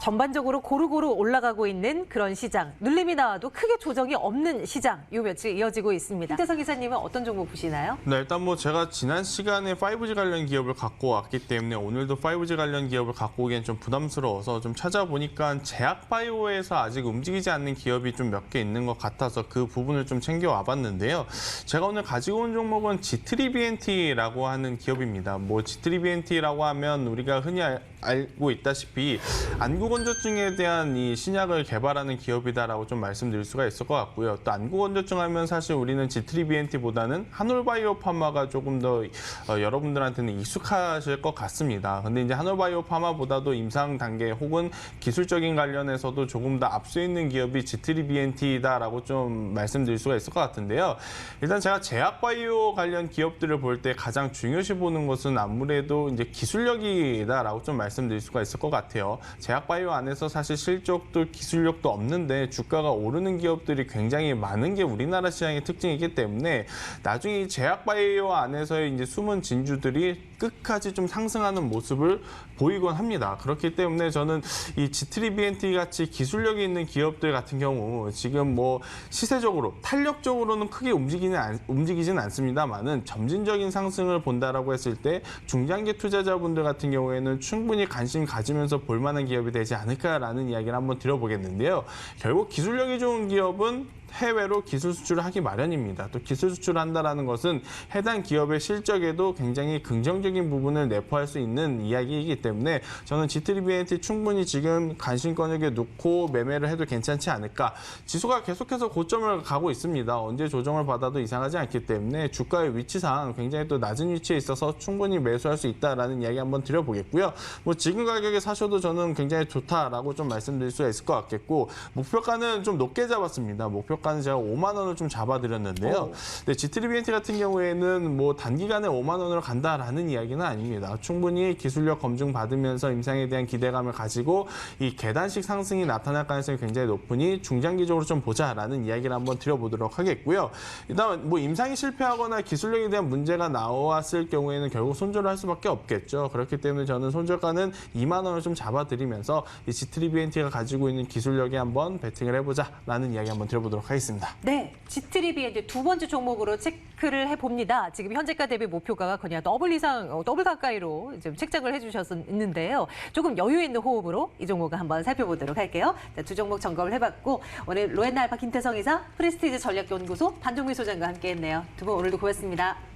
전반적으로 고루고루 올라가고 있는 그런 시장. 눌림이 나와도 크게 조정이 없는 시장. 요 며칠 이어지고 있습니다. 김태성 기사님은 어떤 종목 보시나요? 네, 일단 뭐 제가 지난 시간에 5G 관련 기업을 갖고 왔기 때문에 오늘도 5G 관련 기업을 갖고 오기엔 좀 부담스러워서 좀 찾아보니까 제약바이오에서 아직 움직이지 않는 기업이 좀 몇 개 있는 것 같아서 그 부분을 좀 챙겨와 봤는데요. 제가 오늘 가지고 온 종목은 G3BNT라고 하는 기업입니다. 뭐 G3BNT라고 하면 우리가 흔히 알고 있다시피 안구건조증에 대한 이 신약을 개발하는 기업이다라고 좀 말씀드릴 수가 있을 것 같고요. 또 안구건조증 하면 사실 우리는 G3BNT보다는 한올바이오파마가 조금 더 여러분들한테는 익숙하실 것 같습니다. 근데 이제 한올바이오파마보다도 임상 단계 혹은 기술적인 관련해서도 조금 더 앞서 있는 기업이 G3BNT다라고 좀 말씀드릴 수가 있을 것 같은데요. 일단 제가 제약바이오 관련 기업들을 볼 때 가장 중요시 보는 것은 아무래도 이제 기술력이다라고 좀 말씀드릴 수가 있을 것 같아요. 제약바이오 안에서 사실 실적도 기술력도 없는데 주가가 오르는 기업들이 굉장히 많은 게 우리나라 시장의 특징이기 때문에 나중에 이 제약바이오 안에서의 이제 숨은 진주들이 끝까지 좀 상승하는 모습을 보이곤 합니다. 그렇기 때문에 저는 이 G3BNT 같이 기술력이 있는 기업들 같은 경우 지금 뭐 시세적으로 탄력적으로는 크게 움직이진 않습니다만은 점진적인 상승을 본다라고 했을 때 중장기 투자자분들 같은 경우에는 충분히 관심 가지면서 볼 만한 기업이 되지 않을까라는 이야기를 한번 드려보겠는데요. 결국 기술력이 좋은 기업은 해외로 기술 수출을 하기 마련입니다. 또 기술 수출을 한다는 것은 해당 기업의 실적에도 굉장히 긍정적인 부분을 내포할 수 있는 이야기이기 때문에 저는 G3BNT 충분히 지금 관심권역에 놓고 매매를 해도 괜찮지 않을까. 지수가 계속해서 고점을 가고 있습니다. 언제 조정을 받아도 이상하지 않기 때문에 주가의 위치상 굉장히 또 낮은 위치에 있어서 충분히 매수할 수 있다라는 이야기 한번 드려보겠고요. 뭐 지금 가격에 사셔도 저는 굉장히 좋다라고 좀 말씀드릴 수가 있을 것 같겠고 목표가는 좀 높게 잡았습니다. 목표가는 제가 5만 원을 좀 잡아드렸는데요. 근데 G3BNT 같은 경우에는 뭐 단기간에 5만 원으로 간다라는 이야기는 아닙니다. 충분히 기술력 검증 받으면서 임상에 대한 기대감을 가지고 이 계단식 상승이 나타날 가능성이 굉장히 높으니 중장기적으로 좀 보자라는 이야기를 한번 드려보도록 하겠고요. 일단 뭐 임상이 실패하거나 기술력에 대한 문제가 나왔을 경우에는 결국 손절을 할 수밖에 없겠죠. 그렇기 때문에 저는 손절가는 2만 원을 좀 잡아드리면서 이 G3BNT가 가지고 있는 기술력에 한번 베팅을 해보자라는 이야기 한번 드려보도록 하겠습니다. 네, G3BNT 두 번째 종목으로 체크를 해봅니다. 지금 현재가 대비 목표가가 거의 더블 이상, 더블 가까이로 지금 책정을 해주셨는데요. 조금 여유 있는 호흡으로 이 종목을 한번 살펴보도록 할게요. 자, 두 종목 점검을 해봤고 오늘 로엔나 알파 김태성 이사, 프레스티지 전략연구소 반종미 소장과 함께했네요. 두 분 오늘도 고맙습니다.